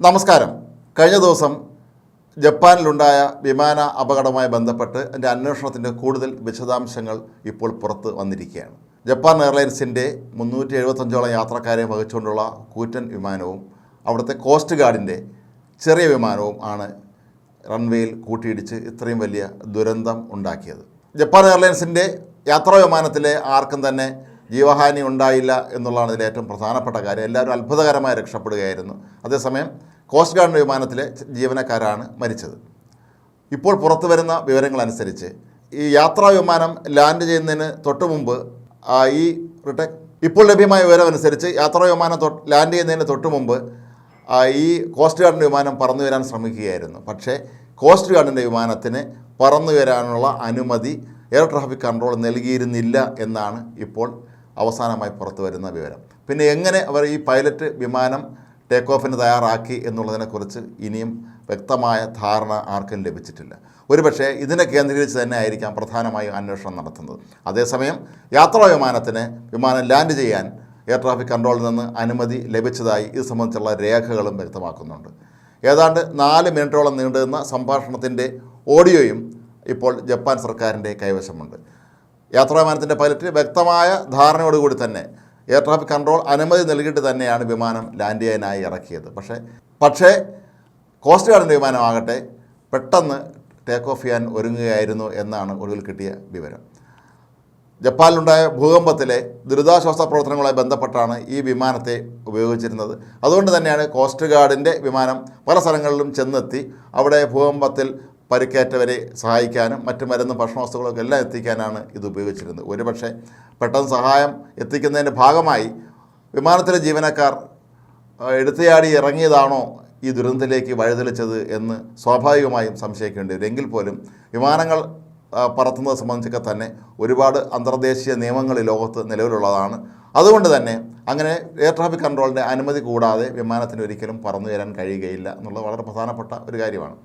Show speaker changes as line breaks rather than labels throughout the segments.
നമസ്കാരം. കഴിഞ്ഞ ദിവസം ജപ്പാനിലുണ്ടായ വിമാന അപകടവുമായി ബന്ധപ്പെട്ട് അതിൻ്റെ അന്വേഷണത്തിൻ്റെ കൂടുതൽ വിശദാംശങ്ങൾ ഇപ്പോൾ പുറത്ത് വന്നിരിക്കുകയാണ്. ജപ്പാൻ എയർലൈൻസിൻ്റെ 375ഓളം യാത്രക്കാരെ വഹിച്ചുകൊണ്ടുള്ള കൂറ്റൻ വിമാനവും അവിടുത്തെ കോസ്റ്റ് ഗാർഡിൻ്റെ ചെറിയ വിമാനവും ആണ് റൺവേയിൽ കൂട്ടിയിടിച്ച് ഇത്രയും വലിയ ദുരന്തം ഉണ്ടാക്കിയത്. ജപ്പാൻ എയർലൈൻസിൻ്റെ യാത്രാ വിമാനത്തിലെ ആർക്കും തന്നെ ജീവഹാനി ഉണ്ടായില്ല എന്നുള്ളതാണ് ഇതിലെ ഏറ്റവും പ്രധാനപ്പെട്ട കാര്യം. എല്ലാവരും അത്ഭുതകരമായി രക്ഷപ്പെടുകയായിരുന്നു. അതേസമയം കോസ്റ്റ് ഗാർഡ് വിമാനത്തിലെ ജീവനക്കാരാണ് മരിച്ചത്. ഇപ്പോൾ പുറത്തു വരുന്ന വിവരങ്ങളനുസരിച്ച് ഈ യാത്രാ വിമാനം ലാൻഡ് ചെയ്യുന്നതിന് തൊട്ട് മുമ്പ് ഇപ്പോൾ ലഭ്യമായ വിവരമനുസരിച്ച് യാത്രാ വിമാനം ലാൻഡ് ചെയ്യുന്നതിന് തൊട്ട് മുമ്പ് ഈ കോസ്റ്റ് ഗാർഡിൻ്റെ വിമാനം പറന്നു വരാൻ ശ്രമിക്കുകയായിരുന്നു. പക്ഷേ കോസ്റ്റ് ഗാർഡിൻ്റെ വിമാനത്തിന് പറന്നു വരാനുള്ള അനുമതി എയർ ട്രാഫിക് കൺട്രോൾ നൽകിയിരുന്നില്ല എന്നാണ് ഇപ്പോൾ അവസാനമായി പുറത്തു വരുന്ന വിവരം. പിന്നെ എങ്ങനെ അവർ ഈ പൈലറ്റ് വിമാനം ടേക്ക് ഓഫിന് തയ്യാറാക്കി എന്നുള്ളതിനെക്കുറിച്ച് ഇനിയും വ്യക്തമായ ധാരണ ആർക്കും ലഭിച്ചിട്ടില്ല. ഒരുപക്ഷേ ഇതിനെ കേന്ദ്രീകരിച്ച് തന്നെ ആയിരിക്കാം പ്രധാനമായും അന്വേഷണം നടത്തുന്നത്. അതേസമയം യാത്രാ വിമാനത്തിന് വിമാനം ലാൻഡ് ചെയ്യാൻ എയർ ട്രാഫിക് കൺട്രോളിൽ നിന്ന് അനുമതി ലഭിച്ചതായി ഇത് സംബന്ധിച്ചുള്ള രേഖകളും വ്യക്തമാക്കുന്നുണ്ട്. ഏതാണ്ട് 4 മിനിറ്റോളം നീണ്ടുനിന്ന സംഭാഷണത്തിൻ്റെ ഓഡിയോയും ഇപ്പോൾ ജപ്പാൻ സർക്കാരിൻ്റെ കൈവശമുണ്ട്. യാത്രാ വിമാനത്തിൻ്റെ പൈലറ്റ് വ്യക്തമായ ധാരണയോടുകൂടി തന്നെ എയർ ട്രാഫിക് കൺട്രോൾ അനുമതി നൽകിയിട്ട് തന്നെയാണ് വിമാനം ലാൻഡ് ചെയ്യാനായി ഇറക്കിയത്. പക്ഷേ കോസ്റ്റ് ഗാർഡിൻ്റെ വിമാനമാകട്ടെ പെട്ടെന്ന് ടേക്ക് ഓഫ് ചെയ്യാൻ ഒരുങ്ങുകയായിരുന്നു എന്നാണ് ഒടുവിൽ കിട്ടിയ വിവരം. ജപ്പാനിലുണ്ടായ ഭൂകമ്പത്തിലെ ദുരിതാശ്വാസ പ്രവർത്തനങ്ങളുമായി ബന്ധപ്പെട്ടാണ് ഈ വിമാനത്തെ ഉപയോഗിച്ചിരുന്നത്. അതുകൊണ്ട് തന്നെയാണ് കോസ്റ്റ് ഗാർഡിൻ്റെ വിമാനം പല സ്ഥലങ്ങളിലും ചെന്നെത്തി അവിടെ ഭൂകമ്പത്തിൽ പരിക്കേറ്റവരെ സഹായിക്കാനും മറ്റ് മരുന്നും ഭക്ഷണവസ്തുക്കളൊക്കെ എല്ലാം എത്തിക്കാനാണ് ഇത് ഉപയോഗിച്ചിരുന്നത്. ഒരുപക്ഷെ പെട്ടെന്ന് സഹായം എത്തിക്കുന്നതിൻ്റെ ഭാഗമായി വിമാനത്തിലെ ജീവനക്കാർ എടുത്തുചാടി ഇറങ്ങിയതാണോ ഈ ദുരന്തത്തിലേക്ക് വഴിതെളിച്ചത് എന്ന് സ്വാഭാവികമായും സംശയിക്കേണ്ടി വരും. എങ്കിൽ പോലും വിമാനങ്ങൾ പറത്തുന്നത് സംബന്ധിച്ചൊക്കെ തന്നെ ഒരുപാട് അന്തർദേശീയ നിയമങ്ങൾ ഈ ലോകത്ത് നിലവിലുള്ളതാണ്. അതുകൊണ്ട് തന്നെ അങ്ങനെ എയർ ട്രാഫിക് കൺട്രോളിൻ്റെ അനുമതി കൂടാതെ വിമാനത്തിന് ഒരിക്കലും പറന്നു വരാൻ കഴിയുകയില്ല എന്നുള്ളത് വളരെ പ്രധാനപ്പെട്ട ഒരു കാര്യമാണ്.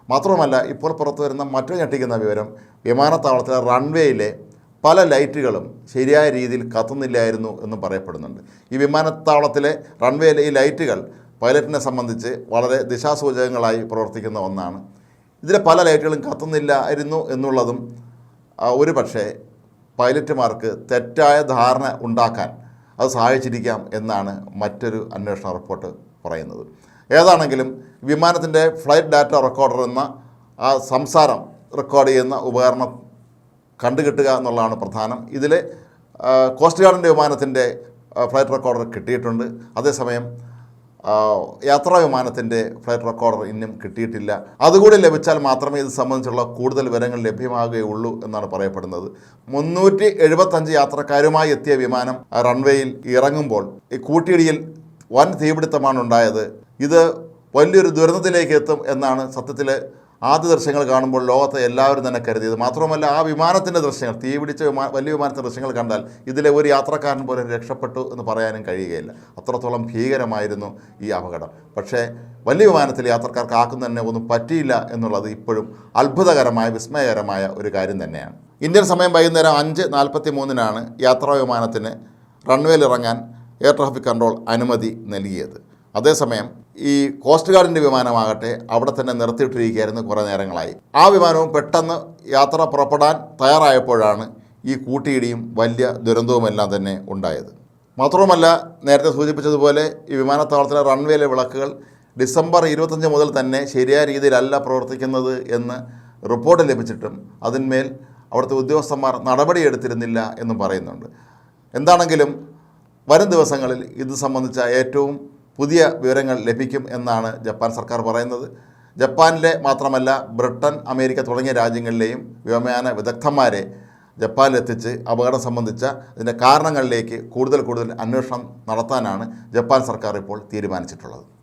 മാത്രമല്ല, ഇപ്പോൾ പുറത്തു വരുന്ന മറ്റൊരു ഞെട്ടിക്കുന്ന വിവരം വിമാനത്താവളത്തിലെ റൺവേയിലെ പല ലൈറ്റുകളും ശരിയായ രീതിയിൽ കത്തുന്നില്ലായിരുന്നു എന്ന് പറയപ്പെടുന്നുണ്ട്. ഈ വിമാനത്താവളത്തിലെ റൺവേയിലെ ഈ ലൈറ്റുകൾ പൈലറ്റിനെ സംബന്ധിച്ച് വളരെ ദിശാസൂചകങ്ങളായി പ്രവർത്തിക്കുന്ന ഒന്നാണ്. ഇതിലെ പല ലൈറ്റുകളും കത്തുന്നില്ലായിരുന്നു എന്നുള്ളതും ഒരു പക്ഷേ പൈലറ്റുമാർക്ക് തെറ്റായ ധാരണ ഉണ്ടാക്കാൻ അത് സഹായിച്ചിരിക്കാം എന്നാണ് മറ്റൊരു അന്വേഷണ റിപ്പോർട്ട് പറയുന്നത്. ഏതാണെങ്കിലും വിമാനത്തിൻ്റെ ഫ്ലൈറ്റ് ഡാറ്റ റെക്കോർഡർ എന്ന ആ സംസാരം റെക്കോർഡ് ചെയ്യുന്ന ഉപകരണം കണ്ടുകിട്ടുക എന്നുള്ളതാണ് പ്രധാനം. ഇതിൽ കോസ്റ്റ് ഗാർഡിൻ്റെ വിമാനത്തിൻ്റെ ഫ്ലൈറ്റ് റെക്കോർഡർ കിട്ടിയിട്ടുണ്ട്. അതേസമയം യാത്രാ വിമാനത്തിൻ്റെ ഫ്ലൈറ്റ് റെക്കോർഡർ ഇന്നും കിട്ടിയിട്ടില്ല. അതുകൂടി ലഭിച്ചാൽ മാത്രമേ ഇത് സംബന്ധിച്ചുള്ള കൂടുതൽ വിവരങ്ങൾ ലഭ്യമാകുകയുള്ളൂ എന്നാണ് പറയപ്പെടുന്നത്. 375 യാത്രക്കാരുമായി എത്തിയ വിമാനം റൺവേയിൽ ഇറങ്ങുമ്പോൾ ഈ കൂട്ടിയിടിയിൽ വൻ തീപിടുത്തമാണ് ഉണ്ടായത്. ഇത് വലിയൊരു ദുരന്തത്തിലേക്ക് എത്തും എന്നാണ് സത്യത്തിൽ ആദ്യ ദൃശ്യങ്ങൾ കാണുമ്പോൾ ലോകത്തെ എല്ലാവരും തന്നെ കരുതിയത്. മാത്രമല്ല, ആ വിമാനത്തിൻ്റെ ദൃശ്യങ്ങൾ, തീപിടിച്ച വലിയ വിമാനത്തിൻ്റെ ദൃശ്യങ്ങൾ കണ്ടാൽ ഇതിലെ ഒരു യാത്രക്കാരൻ പോലും രക്ഷപ്പെട്ടു എന്ന് പറയാനും കഴിയുകയില്ല. അത്രത്തോളം ഭീകരമായിരുന്നു ഈ അപകടം. പക്ഷേ വലിയ വിമാനത്തിൽ യാത്രക്കാർക്ക് ആക്കും തന്നെ ഒന്നും പറ്റിയില്ല എന്നുള്ളത് ഇപ്പോഴും അത്ഭുതകരമായ വിസ്മയകരമായ ഒരു കാര്യം തന്നെയാണ്. ഇന്ത്യൻ സമയം വൈകുന്നേരം 5:43 യാത്രാ വിമാനത്തിന് റൺവേയിൽ ഇറങ്ങാൻ എയർ ട്രാഫിക് കൺട്രോൾ അനുമതി നൽകിയത്. അതേസമയം ഈ കോസ്റ്റ് ഗാർഡിൻ്റെ വിമാനമാകട്ടെ അവിടെ തന്നെ നിർത്തിയിട്ടിരിക്കുകയായിരുന്നു കുറേ നേരങ്ങളായി. ആ വിമാനവും പെട്ടെന്ന് യാത്ര പുറപ്പെടാൻ തയ്യാറായപ്പോഴാണ് ഈ കൂട്ടിയിടിയും വലിയ ദുരന്തവുമെല്ലാം തന്നെ ഉണ്ടായത്. മാത്രവുമല്ല, നേരത്തെ സൂചിപ്പിച്ചതുപോലെ ഈ വിമാനത്താവളത്തിലെ റൺവേയിലെ വിളക്കുകൾ ഡിസംബർ 25 മുതൽ തന്നെ ശരിയായ രീതിയിലല്ല പ്രവർത്തിക്കുന്നത് എന്ന് റിപ്പോർട്ട് ലഭിച്ചിട്ടും അതിന്മേൽ അവിടുത്തെ ഉദ്യോഗസ്ഥന്മാർ നടപടിയെടുത്തിരുന്നില്ല എന്നും പറയുന്നുണ്ട്. എന്താണെങ്കിലും വരും ദിവസങ്ങളിൽ ഇത് സംബന്ധിച്ച ഏറ്റവും പുതിയ വിവരങ്ങൾ ലഭിക്കും എന്നാണ് ജപ്പാൻ സർക്കാർ പറയുന്നത്. ജപ്പാനിലെ മാത്രമല്ല ബ്രിട്ടൻ, അമേരിക്ക തുടങ്ങിയ രാജ്യങ്ങളിലെയും വ്യോമയാന വിദഗ്ധന്മാരെ ജപ്പാനിലെത്തിച്ച് അപകടം സംബന്ധിച്ച ഇതിൻ്റെ കാരണങ്ങളിലേക്ക് കൂടുതൽ അന്വേഷണം നടത്താനാണ് ജപ്പാൻ സർക്കാർ ഇപ്പോൾ തീരുമാനിച്ചിട്ടുള്ളത്.